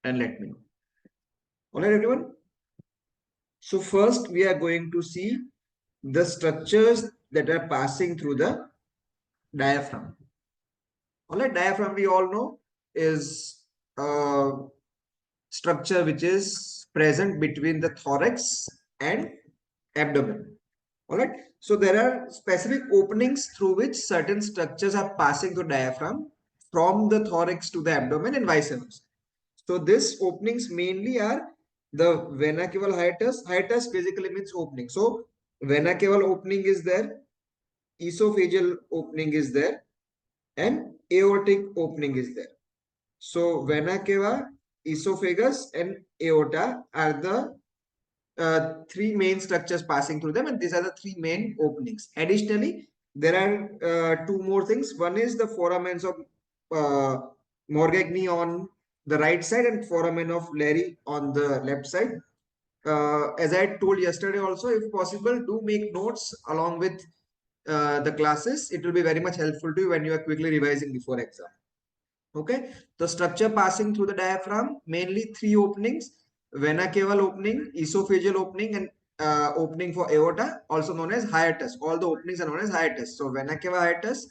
and let me know. All right, everyone. So first we are going to see the structures that are passing through the diaphragm. All right, diaphragm we all know is a structure which is present between the thorax and abdomen. All right. So there are specific openings through which certain structures are passing through diaphragm from the thorax to the abdomen and vice versa. So these openings mainly are the vena cava hiatus. Hiatus basically means opening. So vena cava opening is there, esophageal opening is there, and aortic opening is there. So vena cava, esophagus, and aorta are the three main structures passing through them, and these are the three main openings. Additionally, there are two more things. One is the foramens of uh, Morgagni on the right side and foramen of Larry on the left side. As I told yesterday also, if possible, do make notes along with the classes. It will be very much helpful to you when you are quickly revising before exam. Okay, the structure passing through the diaphragm, mainly three openings: vena cava opening, esophageal opening, and opening for aorta, also known as hiatus. All the openings are known as hiatus. So vena cava hiatus,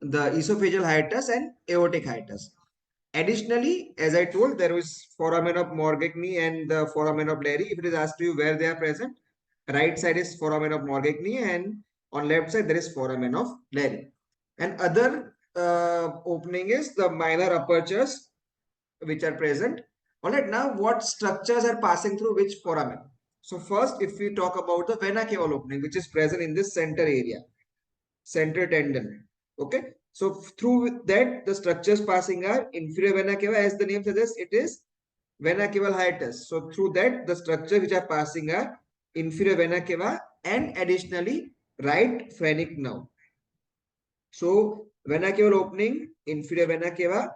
the esophageal hiatus, and aortic hiatus. Additionally, as I told, there is foramen of Morgagni and the foramen of Larry. If it is asked you where they are present, right side is foramen of Morgagni and on left side there is foramen of Larry. And other opening is the minor apertures which are present. All right, now what structures are passing through which foramen? So first, if we talk about the vena cava opening, which is present in this center area, center tendon. Okay, so through that the structures passing are inferior vena cava, as the name suggests, it is vena cava hiatus. So through that the structure which are passing are inferior vena cava and additionally right phrenic nerve. So vena cava opening, inferior vena cava,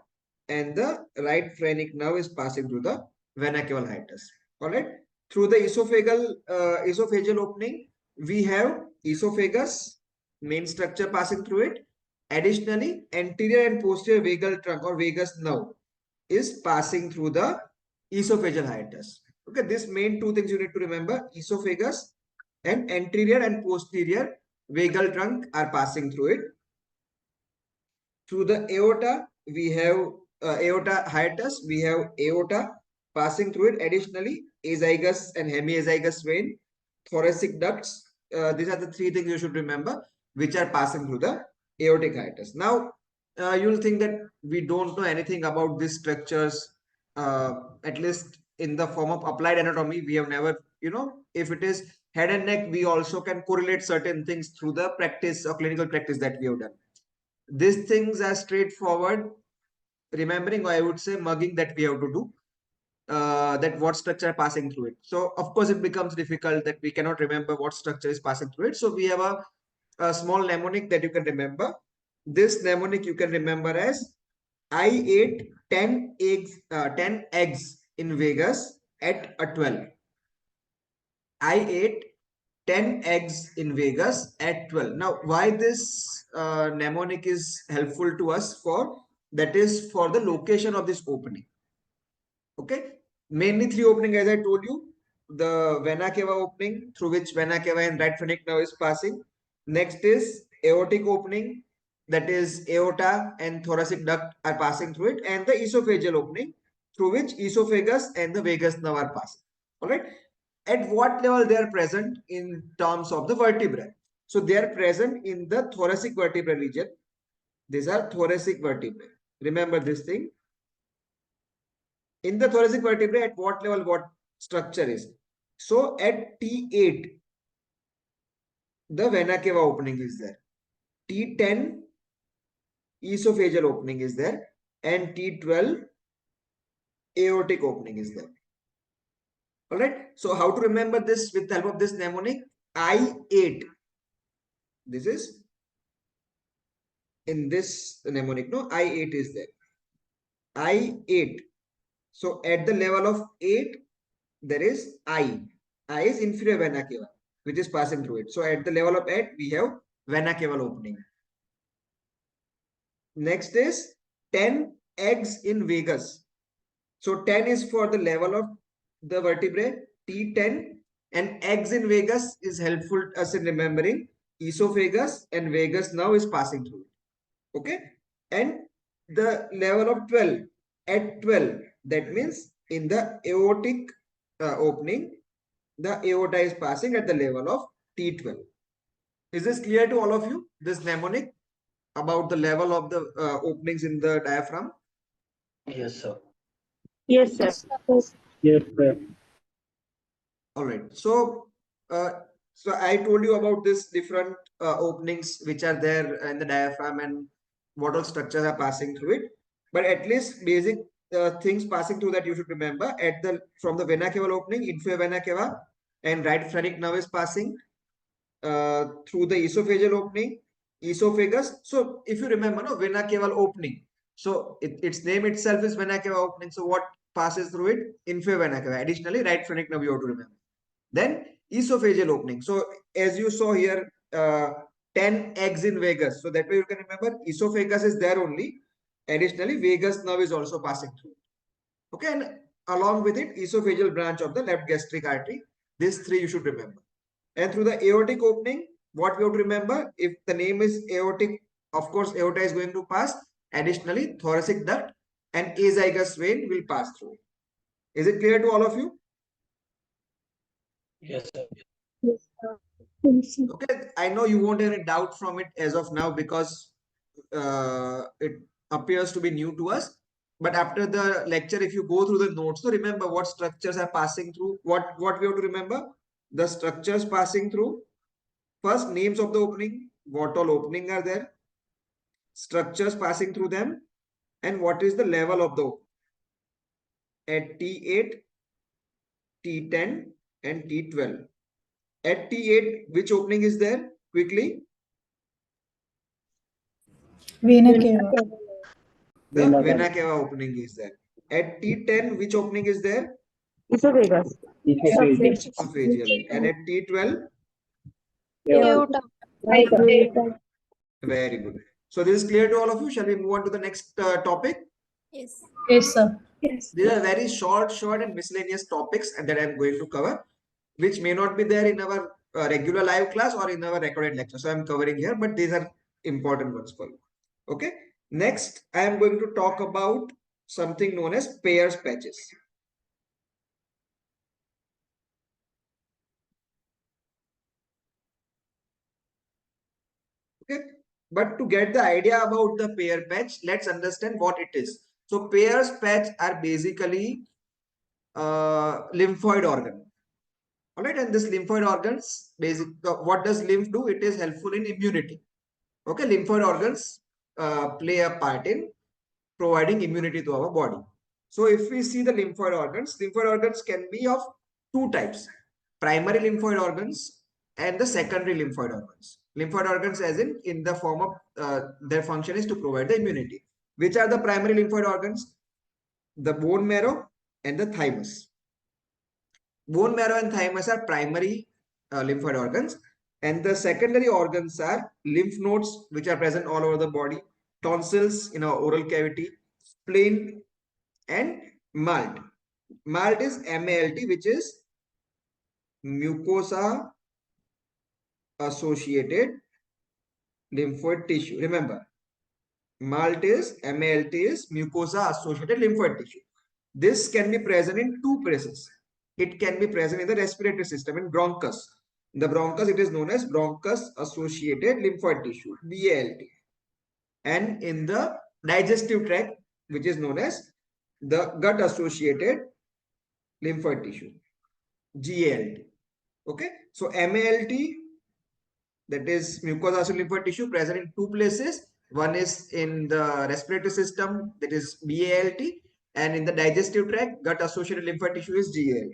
and the right phrenic nerve is passing through the vena cava hiatus. All right. Through the esophageal opening, we have esophagus, main structure passing through it. Additionally, anterior and posterior vagal trunk or vagus nerve is passing through the esophageal hiatus. Okay, this main two things you need to remember: esophagus and anterior and posterior vagal trunk are passing through it. Through the aorta, we have aorta hiatus, we have aorta passing through it. Additionally, azygous and hemiazygous vein, thoracic ducts. These are the three things you should remember, which are passing through the aortic hiatus. Now, you'll think that we don't know anything about these structures, at least in the form of applied anatomy. We have never, if it is head and neck, we also can correlate certain things through the practice or clinical practice that we have done. These things are straightforward, remembering, or I would say mugging, that we have to do, that what structure passing through it. So of course it becomes difficult that we cannot remember what structure is passing through it. So we have a small mnemonic that you can remember. This mnemonic you can remember as: I ate 10 eggs in Vegas at a 12. I ate 10 eggs in Vegas at 12. Now, why this mnemonic is helpful to us for? That is for the location of this opening. Okay. Mainly three opening, as I told you. The vena cava opening, through which vena cava and right phrenic nerve is passing. Next is aortic opening, that is aorta and thoracic duct are passing through it, and the esophageal opening, through which esophagus and the vagus nerve are passing. All right. At what level they are present in terms of the vertebrae? So they are present in the thoracic vertebral region. These are thoracic vertebrae. Remember this thing. In the thoracic vertebrae, at what level what structure is? So at T8, the vena cava opening is there. T10, esophageal opening is there. And T12, aortic opening is there. All right. So how to remember this with the help of this mnemonic? I8. This is in this mnemonic. No, I8 is there. I8. So at the level of 8, there is I. I is inferior vena cava, which is passing through it. So at the level of 8, we have vena cava opening. Next is 10 eggs in Vegas. So 10 is for the level of the vertebrae, T10, and eggs in vagus is helpful us in remembering esophagus and vagus nerve is passing through it. Okay, and the level of 12 at 12, that means in the aortic opening, the aorta is passing at the level of T12. Is this clear to all of you? This mnemonic about the level of the openings in the diaphragm? Yes, sir. Yes, sir. Yes, sir. All right. Uh, so I told you about this different openings which are there in the diaphragm and what all structures are passing through it. But at least basic things passing through that you should remember. At the from the vena cava opening, inferior vena cava and right phrenic nerve is passing through the esophageal opening, esophagus. So if you remember, no, vena cava opening. So its name itself is vena cava opening. So what passes through it? Inferior vena cava. Additionally, right phrenic nerve you have to remember. Then esophageal opening. So as you saw here, 10 eggs in vagus. So that way you can remember esophagus is there only. Additionally, vagus nerve is also passing through. Okay, and along with it, esophageal branch of the left gastric artery. These three you should remember. And through the aortic opening, what we have to remember, if the name is aortic, of course, aorta is going to pass. Additionally, thoracic duct and azygous vein will pass through. Is it clear to all of you? Yes, sir. Yes, sir. Okay, I know you won't have any doubt from it as of now because it appears to be new to us. But after the lecture, if you go through the notes, so remember what structures are passing through. What we have to remember? The structures passing through. First, names of the opening, what all opening are there, structures passing through them, and what is the level of the opening at T8, T10, and T12. At T8, which opening is there? Quickly. Vena cava. The Vena vena cava opening is there. At T10, which opening is there? Esophagus. Esophagus. Esophageal. And at T12, Aorta. very good. So this is clear to all of you. Shall we move on to the next topic? Yes, sir. Yes. These are very short and miscellaneous topics that I'm going to cover, which may not be there in our regular live class or in our recorded lecture. So I'm covering here, but these are important ones for you. Okay. Next, I am going to talk about something known as Peyer's patches. Okay. But to get the idea about the Peyer patch, let's understand what it is. So Peyer's patch are basically lymphoid organ. All right, and this lymphoid organs, what does lymph do? It is helpful in immunity. Okay, lymphoid organs play a part in providing immunity to our body. So if we see the lymphoid organs can be of two types: primary lymphoid organs and the secondary lymphoid organs. Lymphoid organs, as in the form of their function is to provide the immunity. Which are the primary lymphoid organs? The bone marrow and the thymus. Bone marrow and thymus are primary lymphoid organs, and the secondary organs are lymph nodes, which are present all over the body, tonsils in our oral cavity, spleen, and MALT. MALT is MALT, which is mucosa associated lymphoid tissue. Remember, MALT is mucosa associated lymphoid tissue. This can be present in two places. It can be present in the respiratory system, in bronchus. In the bronchus, it is known as bronchus associated lymphoid tissue, BALT. And in the digestive tract, which is known as the gut associated lymphoid tissue, GALT. Okay, so MALT, that is mucosa associated lymphoid tissue, present in two places. One is in the respiratory system, that is BALT, and in the digestive tract, gut associated lymphoid tissue is GALT.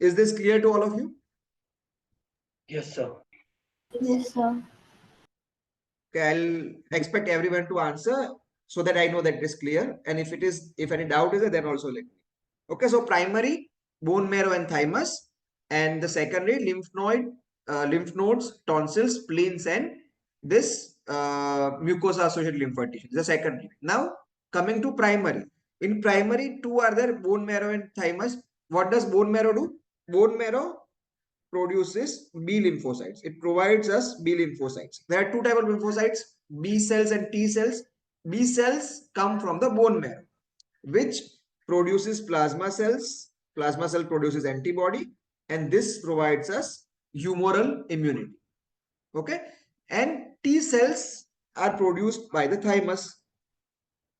Is this clear to all of you? Yes, sir. Yes, sir. Okay, I'll expect everyone to answer so that I know that it is clear. And if any doubt is there, then also let me. Okay, so primary bone marrow and thymus, and the secondary lymph nodes, tonsils, spleens, and this mucosa associated lymphoid tissue. The secondary. Now coming to primary. In primary, two are there, bone marrow and thymus. What does bone marrow do? Bone marrow produces B lymphocytes. It provides us B lymphocytes. There are two types of lymphocytes, B cells and T cells. B cells come from the bone marrow, which produces plasma cells. Plasma cell produces antibody, and this provides us humoral immunity. Okay, and T cells are produced by the thymus,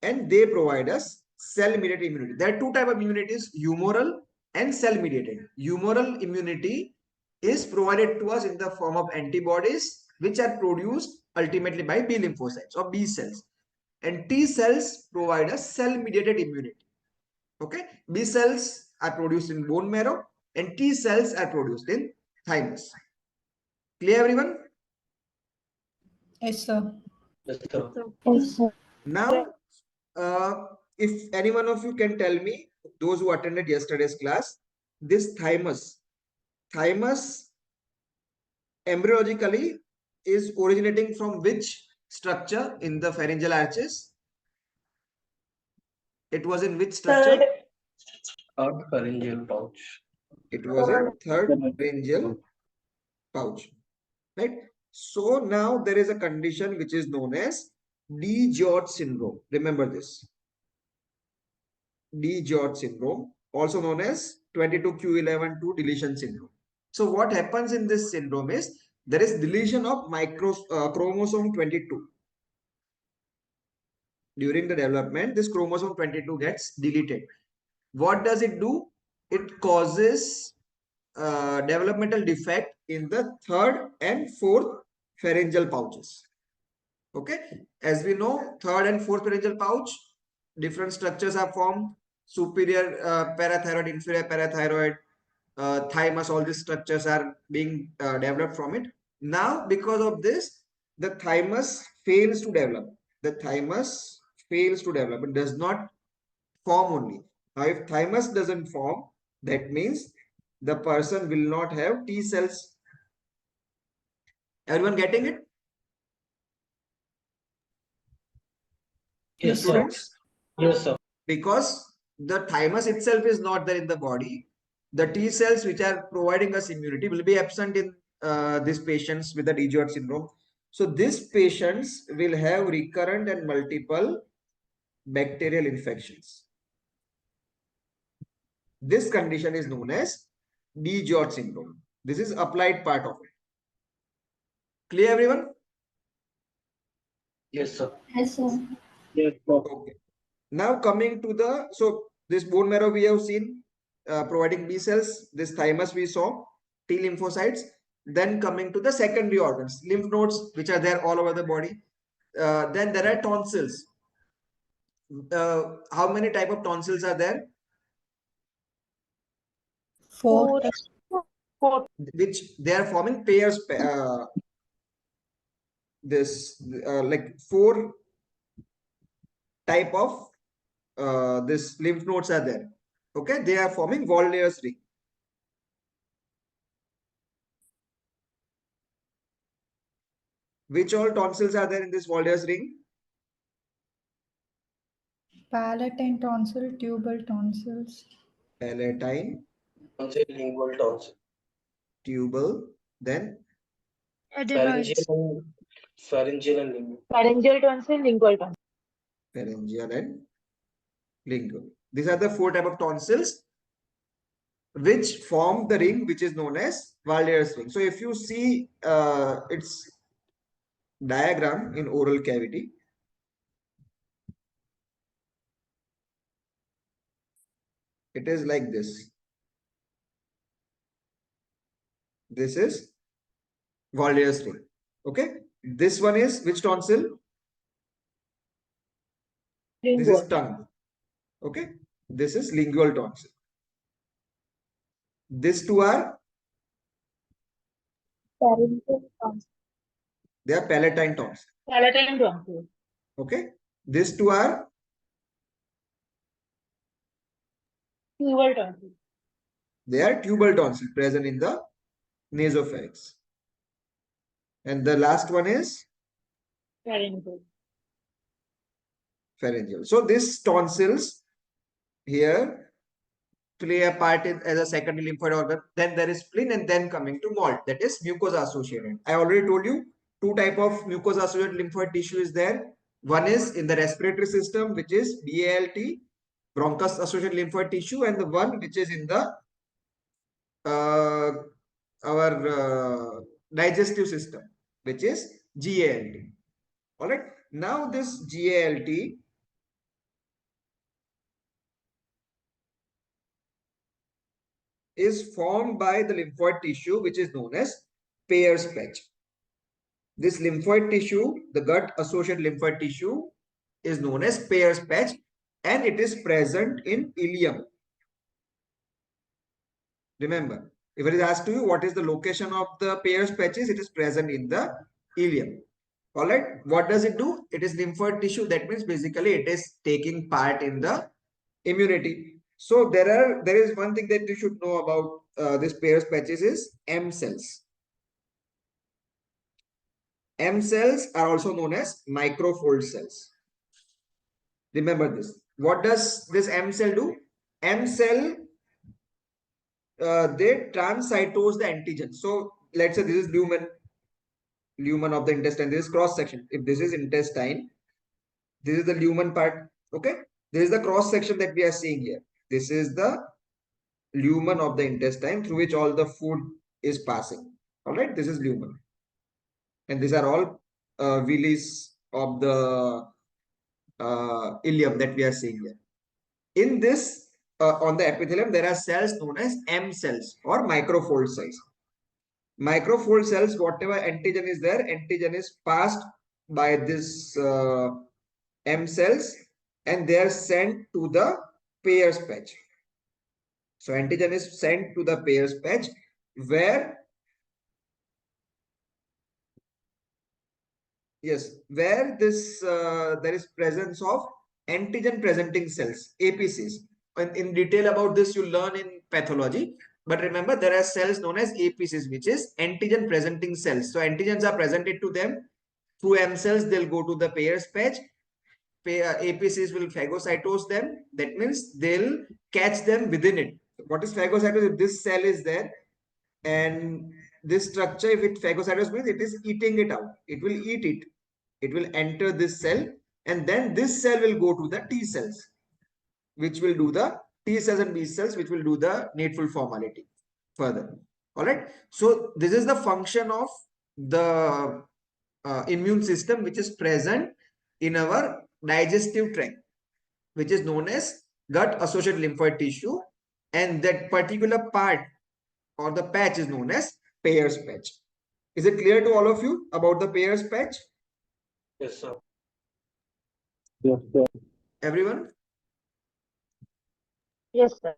and they provide us cell-mediated immunity. There are two types of immunities, humoral and cell-mediated. Humoral immunity is provided to us in the form of antibodies, which are produced ultimately by B lymphocytes or B cells. And T cells provide us cell-mediated immunity. Okay, B cells are produced in bone marrow, and T cells are produced in thymus. Clear, everyone? Yes, sir. Yes, sir. Yes, sir. Now, if any one of you can tell me, those who attended yesterday's class, this thymus embryologically is originating from which structure in the pharyngeal arches? It was in which structure? Third pharyngeal pouch. It was in third pharyngeal pouch, right? So now there is a condition which is known as DiGeorge syndrome. Remember this. DiGeorge syndrome, also known as 22q11.2 deletion syndrome. So what happens in this syndrome is there is deletion of chromosome 22. During the development, this chromosome 22 gets deleted. What does it do? It causes developmental defect in the third and fourth pharyngeal pouches. Okay, as we know, third and fourth pharyngeal pouch, different structures are formed. Superior parathyroid, inferior parathyroid, thymus, all these structures are being developed from it. Now, because of this, the thymus fails to develop. The thymus fails to develop. It does not form only. Now, if thymus doesn't form, that means the person will not have T cells. Everyone getting it? Yes, sir. Students? Yes, sir. Because the thymus itself is not there in the body, the T cells which are providing us immunity will be absent in these patients with the DiGeorge syndrome. So these patients will have recurrent and multiple bacterial infections. This condition is known as DiGeorge syndrome. This is applied part of it. Clear, everyone? Yes, sir. Yes, sir. Yes, sir. Okay. Now coming to the, so this bone marrow we have seen providing B cells, this thymus we saw, T lymphocytes. Then coming to the secondary organs, lymph nodes, which are there all over the body. Then there are tonsils. How many type of tonsils are there? 4. Which they are forming pairs. This like 4 type of this lymph nodes are there. Okay, they are forming wall-layers ring. Which all tonsils are there in this wall-layers ring? Palatine tonsil, tubal tonsils. Palatine, Tonsil, lingual tonsil. tubal, then Pharyngeal, pharyngeal and lingual. Pharyngeal tonsil, lingual tonsil. pharyngeal and lingual. These are the 4 type of tonsils which form the ring which is known as Wall-Layers ring. So if you see its diagram in oral cavity, it is like this. This is Wall-Layers ring. Okay. This one is which tonsil? This is tongue. Okay. This is lingual tonsil. These two are, Pharyngeal tonsil. they are palatine tonsil. Palatine tonsil. Okay. These two are, Tubal tonsil. they are tubal tonsil present in the nasopharynx. And the last one is Pharyngeal. pharyngeal. So these tonsils here play a part as a secondary lymphoid organ. Then there is spleen, and then coming to MALT, that is mucosa associated. I already told you two type of mucosa associated lymphoid tissue is there. One is in the respiratory system, which is BALT, bronchus associated lymphoid tissue, and the one which is in the uh, our digestive system, which is GALT. All right. Now this GALT is formed by the lymphoid tissue, which is known as Peyer's patch. This lymphoid tissue, the gut associated lymphoid tissue, is known as Peyer's patch, and it is present in ileum. Remember, if it is asked to you what is the location of the Peyer's patches, it is present in the ileum. All right. What does it do? It is lymphoid tissue. That means basically it is taking part in the immunity. So there is one thing that you should know about this Peyer's patches is M cells. M cells are also known as microfold cells. Remember this. What does this M cell do? M cell, they transcytose the antigen. So let's say this is lumen of the intestine. This is cross section. If this is intestine, this is the lumen part. Okay. This is the cross section that we are seeing here. This is the lumen of the intestine through which all the food is passing. All right. This is lumen. And these are all villi of the ileum that we are seeing here. In this, on the epithelium, there are cells known as M cells or microfold cells. Microfold cells, whatever antigen is there, antigen is passed by this M cells, and they are sent to the Peyer's patch. So antigen is sent to the Peyer's patch, where this there is presence of antigen presenting cells, APCs. And in detail about this, you learn in pathology. But remember, there are cells known as APCs, which is antigen presenting cells. So antigens are presented to them through M cells. They'll go to the Peyer's patch. APCs will phagocytose them. That means they'll catch them within it. What is phagocytosis? If this cell is there and this structure, if it phagocytose means it is eating it out. It will eat it. It will enter this cell, and then this cell will go to the T cells, which will do the T cells and B cells, which will do the needful formality further. All right. So this is the function of the immune system, which is present in our digestive tract, which is known as gut associated lymphoid tissue, and that particular part or the patch is known as Peyer's patch. Is it clear to all of you about the Peyer's patch? Yes, sir. Yes, sir. Everyone? Yes, sir.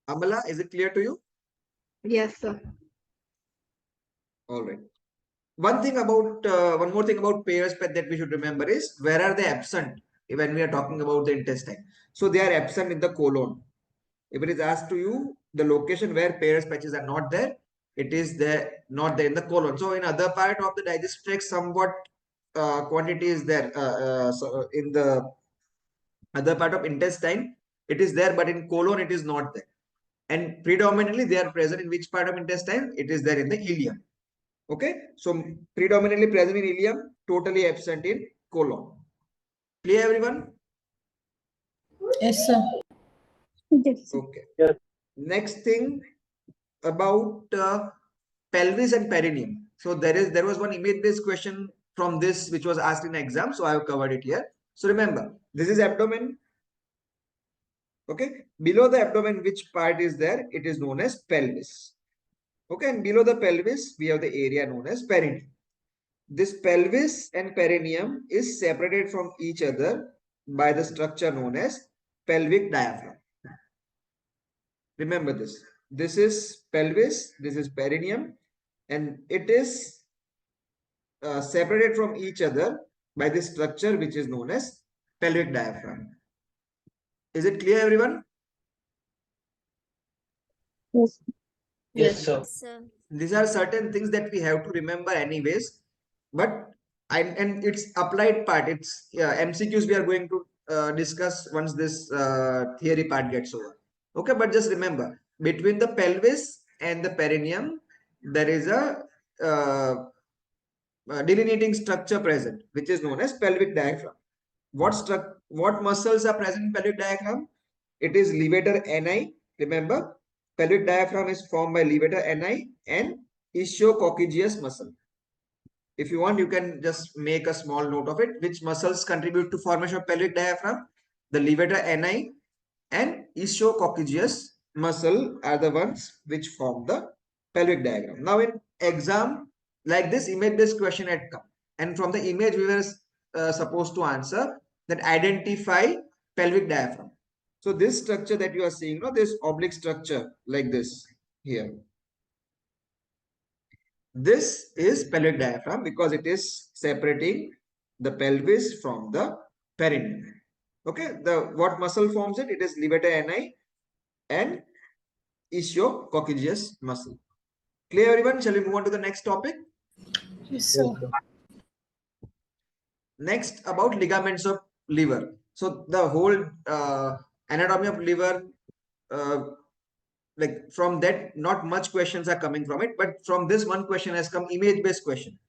Amala, is it clear to you? Yes, sir. All right. One more thing about Peyer's patch that we should remember is where are they absent when we are talking about the intestine. So they are absent in the colon. If it is asked to you the location where Peyer's patches are not there, it is there, not there in the colon. So in other part of the digestive tract, somewhat quantity is there. So in the other part of intestine, it is there, but in colon it is not there. And predominantly they are present in which part of intestine? It is there in the ileum. Okay, so predominantly present in ileum, totally absent in colon. Clear, everyone? Yes, sir. Yes. Okay. Yes. Next thing about pelvis and perineum. So there was one image-based question from this which was asked in exam. So I have covered it here. So remember, this is abdomen. Okay, below the abdomen, which part is there? It is known as pelvis. Okay, and below the pelvis, we have the area known as perineum. This pelvis and perineum is separated from each other by the structure known as pelvic diaphragm. Remember this. This is pelvis, this is perineum, and it is separated from each other by this structure which is known as pelvic diaphragm. Is it clear, everyone? Yes. Yes, sir. Sir. These are certain things that we have to remember anyways, but and its applied part, it's MCQs we are going to discuss once this theory part gets over. Okay, but just remember, between the pelvis and the perineum, there is a delineating structure present, which is known as pelvic diaphragm. What muscles are present in pelvic diaphragm? It is levator ani. Remember, pelvic diaphragm is formed by levator ani and ischio-coccygeus muscle. If you want, you can just make a small note of it. Which muscles contribute to formation of pelvic diaphragm? The levator ani and ischio-coccygeus muscle are the ones which form the pelvic diagram. Now in exam, like this image-based question had come, and from the image we were supposed to answer that identify pelvic diaphragm. So this structure that you are seeing, this oblique structure like this here. This is pelvic diaphragm because it is separating the pelvis from the perineum. Okay, what muscle forms it? It is levator ani and ischio-coccygeus muscle. Clear, everyone? Shall we move on to the next topic? Yes, sir. Next, about ligaments of liver. So the whole anatomy of liver, like from that, not much questions are coming from it, but from this one question has come image-based question.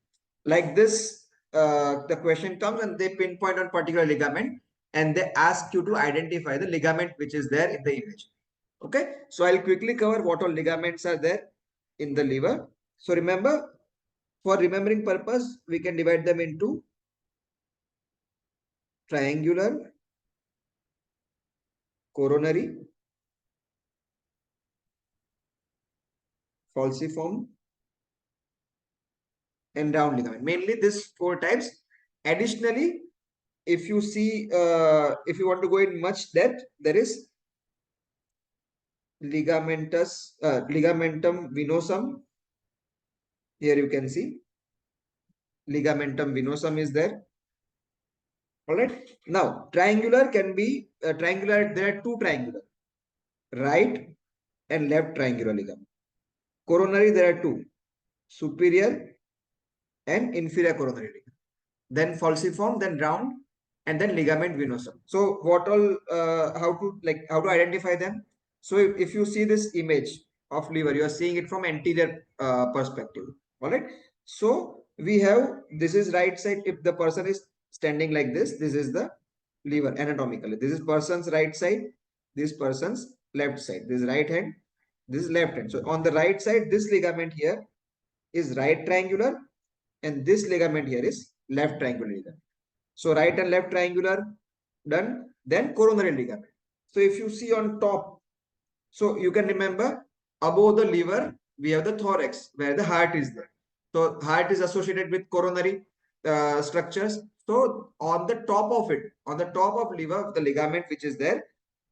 Like this, the question comes and they pinpoint on particular ligament and they ask you to identify the ligament which is there in the image. Okay, so I'll quickly cover what all ligaments are there in the liver. So remember, for remembering purpose, we can divide them into triangular, coronary, falciform, and round ligament. Mainly these four types. Additionally, if you see, if you want to go in much depth, there is ligamentum venosum. Here you can see ligamentum venosum is there. All right. Now, triangular can be triangular. There are two triangular, right and left triangular ligament. Coronary, there are two, superior and inferior coronary ligament. Then falciform, then round, and then ligament venosum. So, what all? How to identify them? So, if you see this image of liver, you are seeing it from anterior perspective. All right. So, we have this is right side. If the person is standing like this is the liver anatomically. This is person's right side. This person's left side. This is right hand. This is left hand. So, on the right side, this ligament here is right triangular, and this ligament here is left triangular ligament. So right and left triangular done, then coronary ligament. So if you see on top, so you can remember above the liver we have the thorax where the heart is there. So heart is associated with coronary structures. So on the top of it, on the top of liver, the ligament which is there,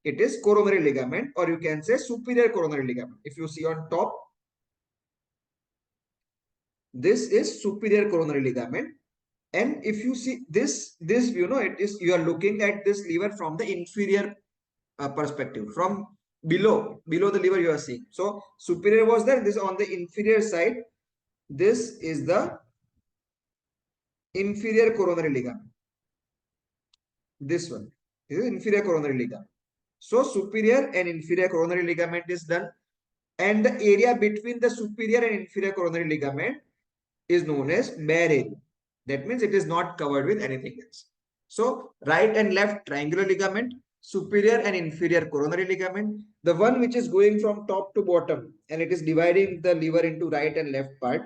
it is coronary ligament, or you can say superior coronary ligament. If you see on top, this is superior coronary ligament. And if you see this, it is, you are looking at this liver from the inferior perspective, from below the liver you are seeing. So superior was there, this on the inferior side, this is the inferior coronary ligament. This one, this is inferior coronary ligament. So superior and inferior coronary ligament is done, and the area between the superior and inferior coronary ligament is known as bare area. That means it is not covered with anything else. So right and left triangular ligament, superior and inferior coronary ligament, the one which is going from top to bottom and it is dividing the liver into right and left part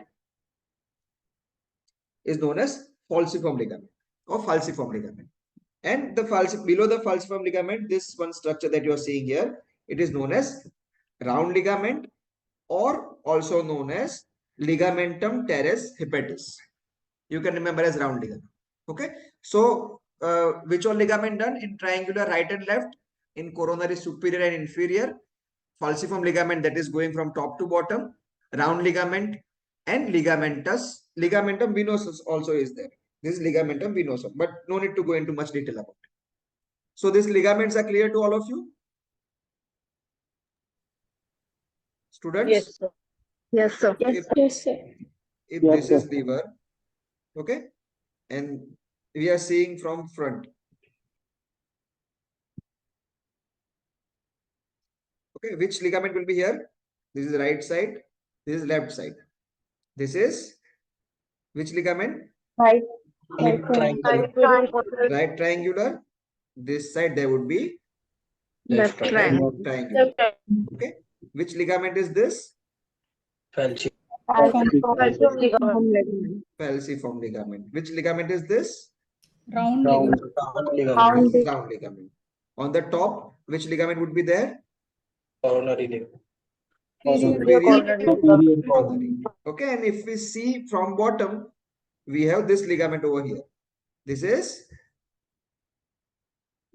is known as falciform ligament or falciform ligament. And the below the falciform ligament, this one structure that you are seeing here, it is known as round ligament, or also known as ligamentum teres hepatis. You can remember as round ligament. Okay. So which all ligament done in triangular right and left, in coronary superior and inferior, falciform ligament that is going from top to bottom, round ligament, and ligamentum venosus also is there. This is ligamentum venosum, but no need to go into much detail about it. So these ligaments are clear to all of you, students? Yes, sir. Yes, sir. If Yes, sir. if Yes, this sir. is liver, okay, and we are seeing from front. Okay, which ligament will be here? This is right side, this is left side. This is which ligament? Right. Right triangle. Right triangular. This side there would be Left left triangle. triangular. Okay, which ligament is this? Falciform. Falciform ligament. Which ligament is this? Round Round. ligament. Round ligament. Round ligament. On the top, which ligament would be there? Coronary ligament. Superior Superior coronary. Okay, and if we see from bottom, we have this ligament over here. This is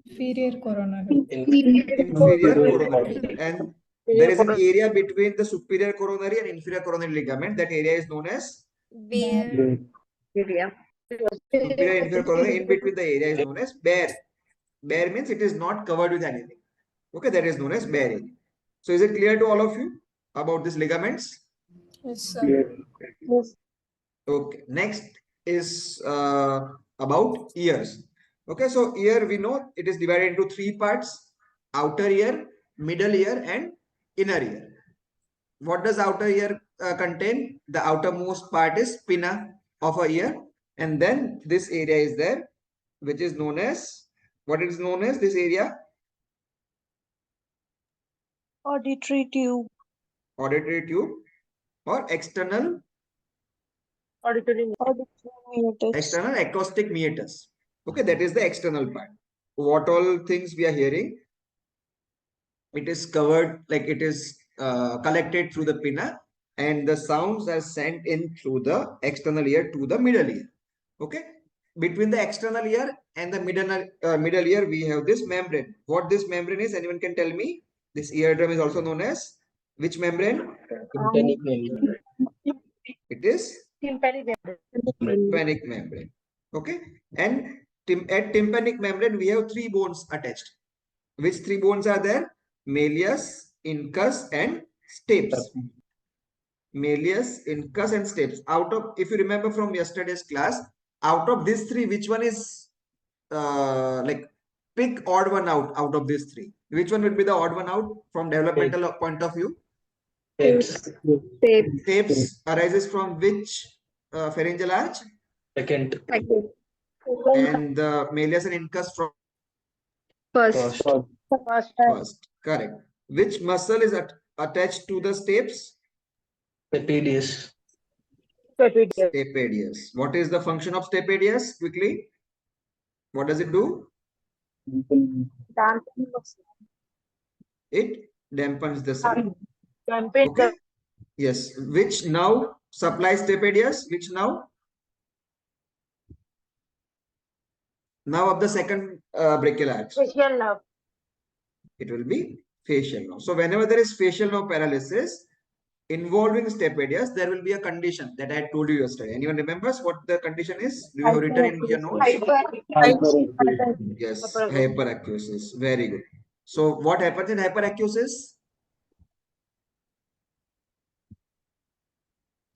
Inferior coronary. inferior coronary, and there is an area between the superior coronary and inferior coronary ligament. That area is known as Great. superior inferior coronary. In between the area is known as bare. Bare means it is not covered with anything. Okay, that is known as bare area. So is it clear to all of you about these ligaments? Yes, sir. Great. Yes. Okay, next is about ears. Okay, so ear we know it is divided into three parts: outer ear, middle ear, and inner ear. What does outer ear contain? The outermost part is pinna of a ear, and then this area is there, which is known as, what is known as this area? Auditory tube. Auditory tube or external Meatus. acoustic meatus. Okay, that is the external part. What all things we are hearing, it is covered, like it is collected through the pinna, and the sounds are sent in through the external ear to the middle ear. Okay, between the external ear and the middle ear, we have this membrane. What this membrane is, anyone can tell me? This eardrum is also known as which membrane? Tympanic membrane. It is tympanic membrane. Okay, and at tympanic membrane we have three bones attached. Which three bones are there? Malleus, incus, and stapes. Malleus, incus, and stapes. Out of, if you remember from yesterday's class, out of these three, which one is like, pick odd one out of these three? Which one would be the odd one out from developmental point of view? Stapes. Stapes arises from which pharyngeal arch? Second. And the malleus and incus from First. first. Correct. Which muscle is attached to the stapes? Stapedius. Stapedius. What is the function of stapedius? Quickly. What does it do? It dampens the sound. Okay. Yes. Which nerve supplies stapedius? Which nerve? Nerve of the second brachial arch. It will be facial nerve. So whenever there is facial nerve paralysis involving stapedius, there will be a condition that I had told you yesterday. Anyone remembers what the condition is? Do you have written in your notes? Yes, hyperacusis. Very good. So what happens in hyperacusis?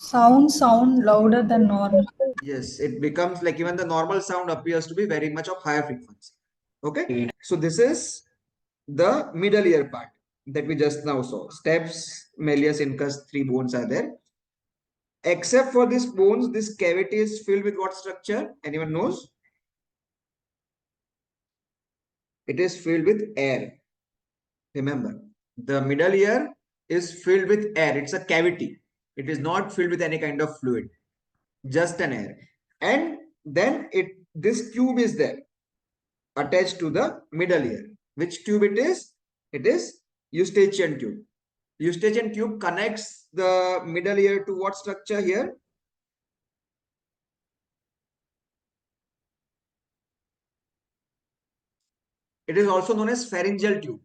Sound louder than normal. Yes, it becomes like even the normal sound appears to be very much of higher frequency. Okay, so this is the middle ear part that we just now saw. Steps, malleus, incus, three bones are there. Except for these bones, this cavity is filled with what structure? Anyone knows? It is filled with air. Remember, the middle ear is filled with air. It's a cavity. It is not filled with any kind of fluid, just an air. And then this tube is there attached to the middle ear. Which tube it is? It is eustachian tube. Eustachian tube connects the middle ear to what structure here? It is also known as pharyngeal tube.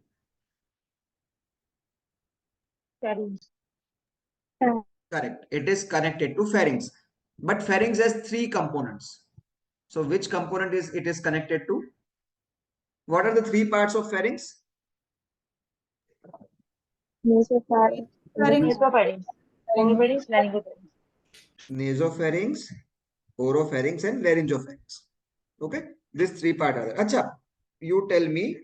Correct. It is connected to pharynx. But pharynx has three components. So which component is it is connected to? What are the three parts of pharynx? Pharynx. Nasopharynx, Oropharynx and laryngopharynx. Okay, these three parts are there. Acha, you tell me,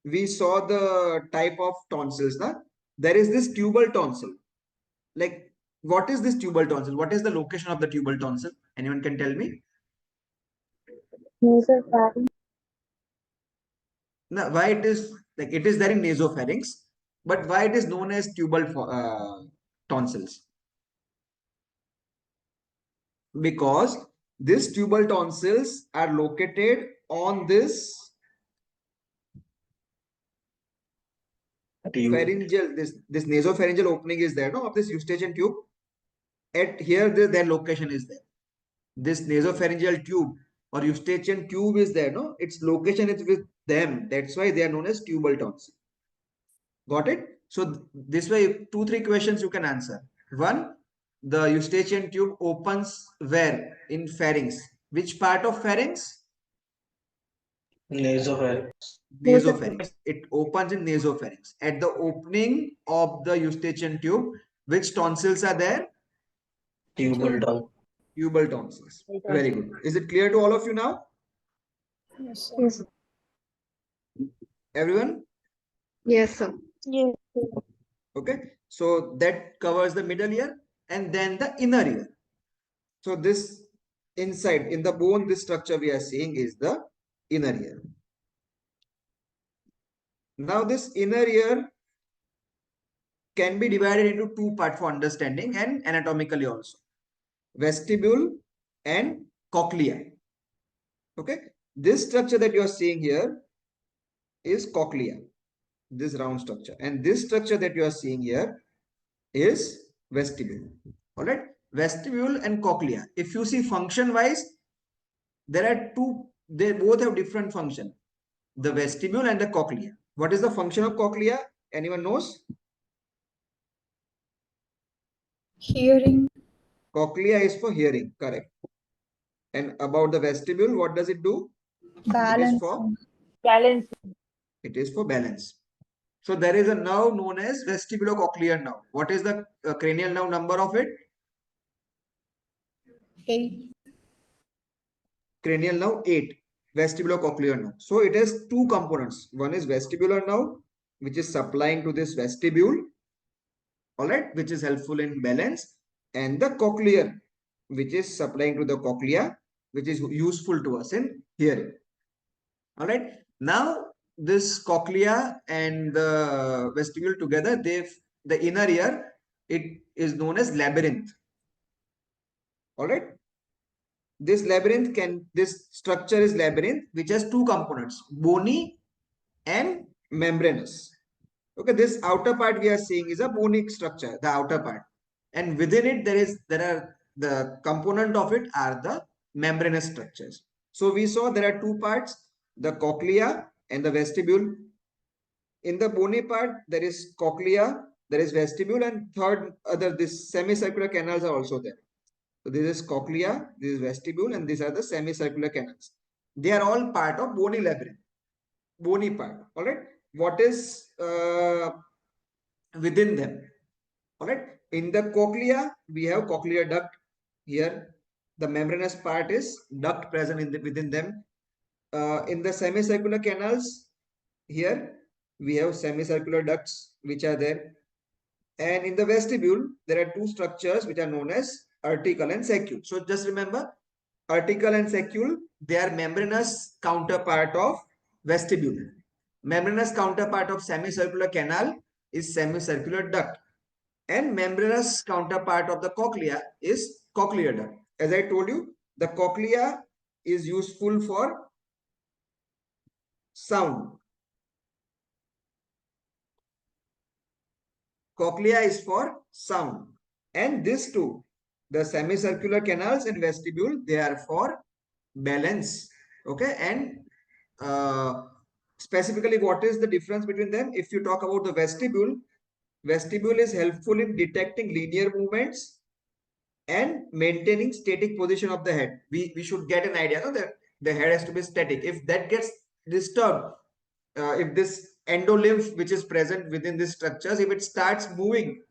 we saw the type of tonsils. Na? There is this tubal tonsil. Like, what is this tubal tonsil? What is the location of the tubal tonsil? Anyone can tell me? Now, why it is like it is there in nasopharynx, but why it is known as tubal tonsils? Because these tubal tonsils are located on this pharyngeal, this nasopharyngeal opening is there, no, of this eustachian tube. At here, their location is there. This nasopharyngeal tube or eustachian tube is there, no, its location is with them. That's why they are known as tubal tonsil. Got it? So this way, 2-3 questions you can answer. One, the eustachian tube opens where? In pharynx. Which part of pharynx? Nasopharynx. Nasopharynx. It opens in nasopharynx. At the opening of the eustachian tube, which tonsils are there? Tubal tongue. Tubal tonsils. Very good. Is it clear to all of you now? Yes, sir. Everyone? Yes, sir. Yes. Okay. So that covers the middle ear and then the inner ear. So this inside in the bone, this structure we are seeing is the inner ear. Now this inner ear can be divided into two parts for understanding and anatomically also. Vestibule and cochlea. Okay. This structure that you are seeing here is cochlea. This round structure. And this structure that you are seeing here is vestibule. All right. Vestibule and cochlea. If you see function wise, there are two, they both have different function. The vestibule and the cochlea. What is the function of cochlea? Anyone knows? Hearing. Cochlea is for hearing, correct. And about the vestibule, what does it do? Balance. It is for balance. So there is a nerve known as vestibulocochlear nerve. What is the cranial nerve number of it? 8. Cranial nerve 8. Vestibulocochlear nerve. So it has two components. One is vestibular nerve, which is supplying to this vestibule, all right, which is helpful in balance, and the cochlear, which is supplying to the cochlea, which is useful to us in hearing. All right. Now this cochlea and the vestibule together, the inner ear, it is known as labyrinth. All right. This structure is labyrinth, which has two components, bony and membranous. Okay, this outer part we are seeing is a bony structure, the outer part, and within it there are the component of it are the membranous structures. So we saw there are two parts, the cochlea and the vestibule. In the bony part, there is cochlea, there is vestibule, and third other this semicircular canals are also there. So this is cochlea, this is vestibule, and these are the semicircular canals. They are all part of bony labyrinth, bony part. All right. What is within them? All right. In the cochlea, we have cochlear duct here. The membranous part is duct present within them. In the semicircular canals, here we have semicircular ducts which are there. And in the vestibule, there are two structures which are known as article and saccule. So just remember, article and saccule, they are membranous counterpart of vestibule. Membranous counterpart of semicircular canal is semicircular duct. And membranous counterpart of the cochlea is cochlear duct. As I told you, the cochlea is useful for sound. Cochlea is for sound. And this too, the semicircular canals and vestibule, they are for balance. Okay. And specifically, what is the difference between them? If you talk about the vestibule, vestibule is helpful in detecting linear movements and maintaining static position of the head. We should get an idea, no, that the head has to be static. If that gets disturbed, if this endolymph which is present within these structures, if it starts moving,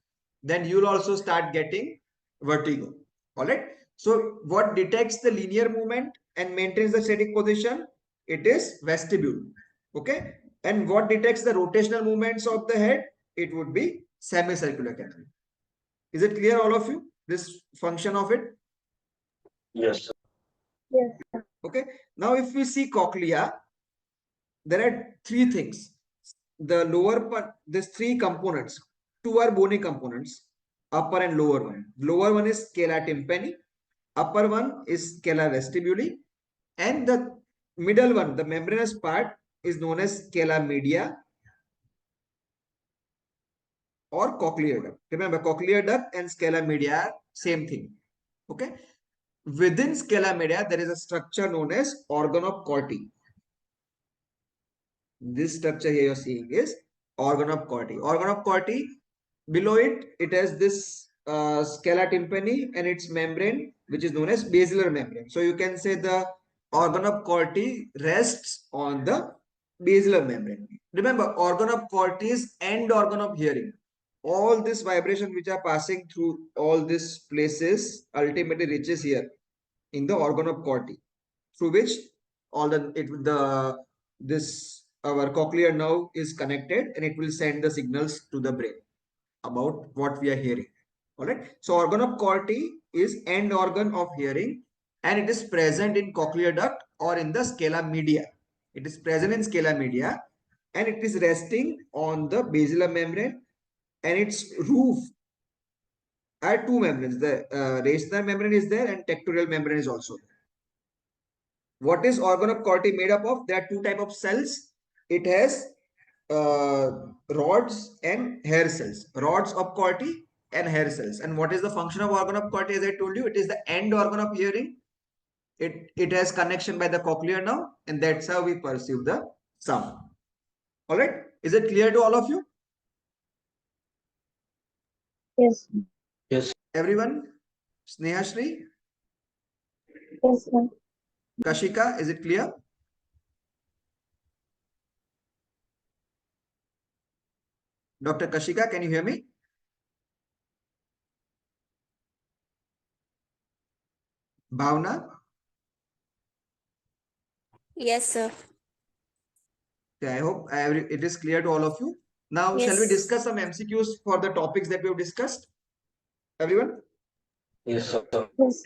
then you'll also start getting vertigo. All right. So what detects the linear movement and maintains the static position? It is vestibule. Okay. And what detects the rotational movements of the head? It would be semicircular canal. Is it clear, all of you? This function of it? Yes, sir. Yes. Okay. Now, if we see cochlea, there are three things. The lower part, there's three components. Two are bony components, upper and lower one. Lower one is scala tympani, upper one is scala vestibuli, and the middle one, the membranous part, is known as scala media or cochlear duct. Remember, cochlear duct and scala media are same thing. Okay. Within scala media, there is a structure known as organ of Corti. This structure here you're seeing is organ of Corti. Organ of Corti, below it, it has this scala tympani and its membrane, which is known as basilar membrane. So you can say the organ of Corti rests on the basilar membrane. Remember, organ of Corti is end organ of hearing. All this vibration which are passing through all these places ultimately reaches here in the organ of Corti, through which all this our cochlear nerve is connected, and it will send the signals to the brain about what we are hearing. All right. So organ of Corti is end organ of hearing, and it is present in cochlear duct or in the scala media. It is present in scala media, and it is resting on the basilar membrane, and its roof are two membranes. The racenar membrane is there, and tectorial membrane is also there. What is organ of Corti made up of? There are two type of cells. It has rods and hair cells. Rods of Corti and hair cells. And what is the function of organ of Corti? As I told you, it is the end organ of hearing. It has connection by the cochlear nerve, and that's how we perceive the sound. All right. Is it clear to all of you? Yes. Yes. Everyone? Snehashri? Yes, sir. Kashika, is it clear? Dr. Kashika, can you hear me? Bhavna? Yes, sir. Okay, I hope it is clear to all of you. Now, shall we Yes. discuss some MCQs for the topics that we have discussed? Everyone? Yes, sir. Yes.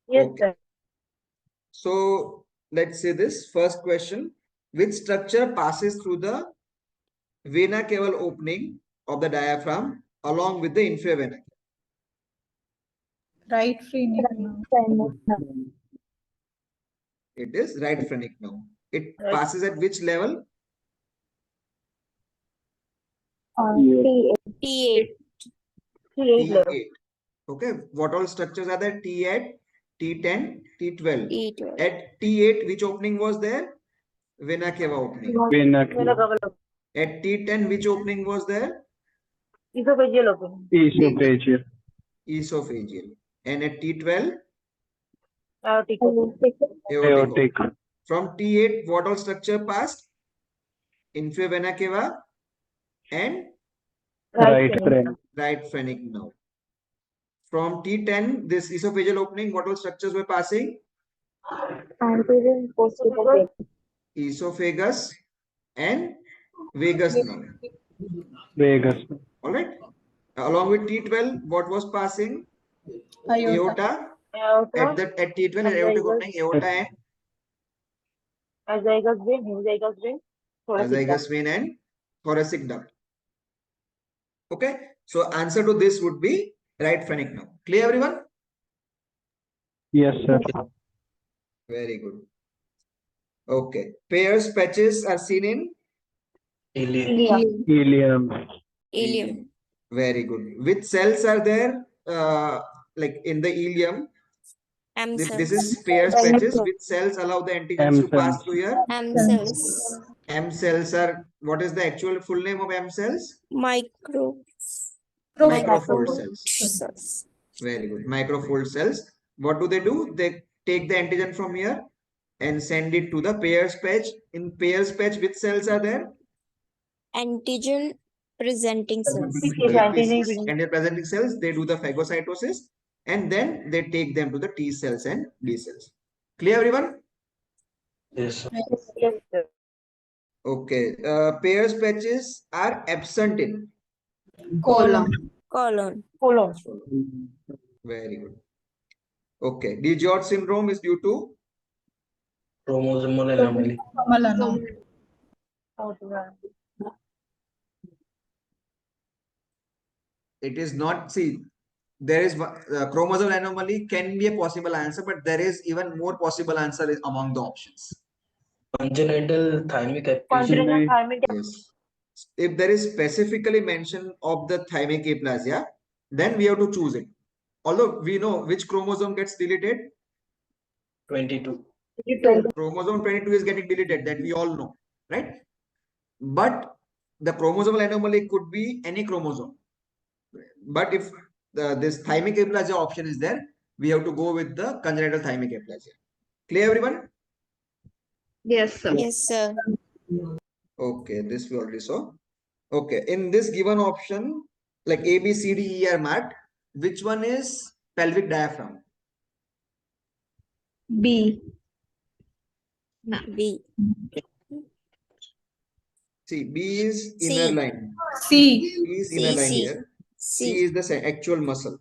Yes, Okay. sir. So, let's say this first question. Which structure passes through the vena cava opening of the diaphragm along with the inferior vena? Right phrenic nerve. It is right phrenic nerve. It Right. passes at which level? T8. T8. T8. Okay. What all structures are there? T8, T10, T12. T12. At T8, which opening was there? Vena cava opening. At T10, which opening was there? Esophageal opening. Esophageal. Esophageal. And at T12, Aortic. aortic. From T8, what all structure passed? Inferior vena cava and Right. right phrenic nerve. From T10, this esophageal opening, what all structures were passing? Anterior posterior. Esophagus and vagus nerve. Vagus. All right. Along with T12, what was passing? Aorta. Aorta. At T12, aortic opening, aorta and Azygous vein, hemizygous vein, thoracic azygous duct. vein and thoracic duct. Okay. So answer to this would be right phrenic nerve. Clear, everyone? Yes, sir. Very good. Okay. Pairs patches are seen in Ilium. Ilium. Ilium. Very good. Which cells are there? Like in the ileum. M If this cells. is pairs patches, which cells allow the antigens M to pass cells. through here? M cells. M cells are, what is the actual full name of M cells? Microfold Microfold cells. cells. Very good. Microfold cells. What do? They take the antigen from here and send it to the pairs patch. In pairs patch, which cells are there? Antigen presenting cells. APCs. And the presenting cells, they do the phagocytosis. and then they take them to the T cells and B cells. Clear, everyone? Yes, sir. Yes, sir. Okay. Pairs patches are absent in. Colon. Colon. Colon. Very good. Okay. DiGeorge syndrome is due to Chromosomal anomaly. Malana. it is not. See, there is chromosomal anomaly can be a possible answer, but there is even more possible answer among the options. Congenital thymic Congenital aplasia. thymic. Yes. If there is specifically mention of the thymic aplasia, then we have to choose it. Although we know which chromosome gets deleted, 22. chromosome 22 is getting deleted, that we all know, right? But the chromosomal anomaly could be any chromosome. But if this thymic aplasia option is there, we have to go with the congenital thymic aplasia. Clear, everyone? Yes, sir. Yes, sir. Okay, this we already saw. Okay, in this given option, like A, B, C, D, E are marked, which one is pelvic diaphragm? B. B. See, B is C. inner line. C. B is C, inner line C. here. C C. is the actual muscle,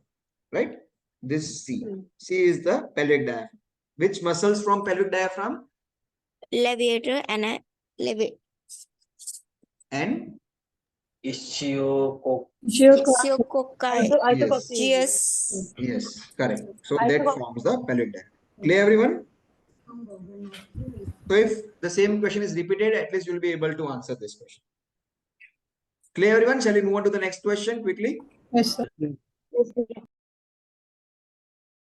right? This C. C is the pelvic diaphragm. Which muscles from pelvic diaphragm? Levator and a levator. And Ischiococ. Ischiococcus. Isococcus. yes, correct. So I that forgot. forms the pelvic diaphragm. Clear, everyone? So if the same question is repeated, at least you'll be able to answer this question. Clear, everyone? Shall we move on to the next question quickly? Yes, sir.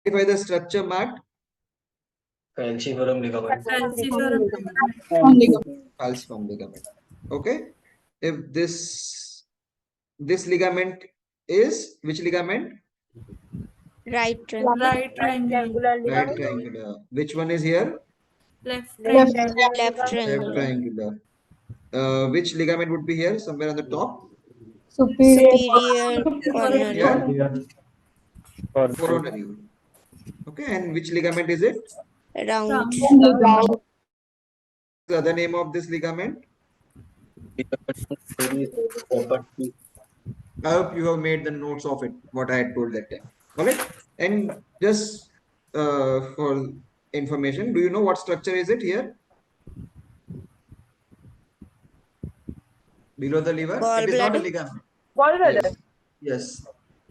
Identify the structure marked Falciparum ligament. falciform ligament. Okay. If this ligament is which ligament? Right triangle. Right triangle. Right triangular. Which one is here? Left Left Left triangle. triangular. Which ligament would be here? Somewhere on the top? Superior coronary. Here? Coronary. Okay. And which ligament is it? Round. The other name of this ligament? I hope you have made the notes of it, what I had told that time. All right. And just for information, do you know what structure is it here? Below the liver? It is not a Gallbladder. ligament. Gallbladder. Yes. Yes.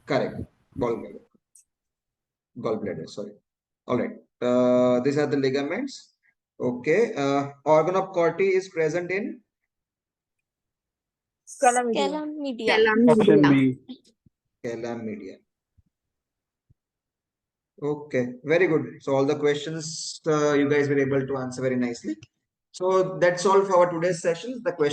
Correct. Gallbladder. Gallbladder. Sorry. All right. These are the ligaments. Okay. Organ of Corti is present in Scala Option B. scala media. Okay, very good. So all the questions you guys were able to answer very nicely. So that's all for our today's session. The question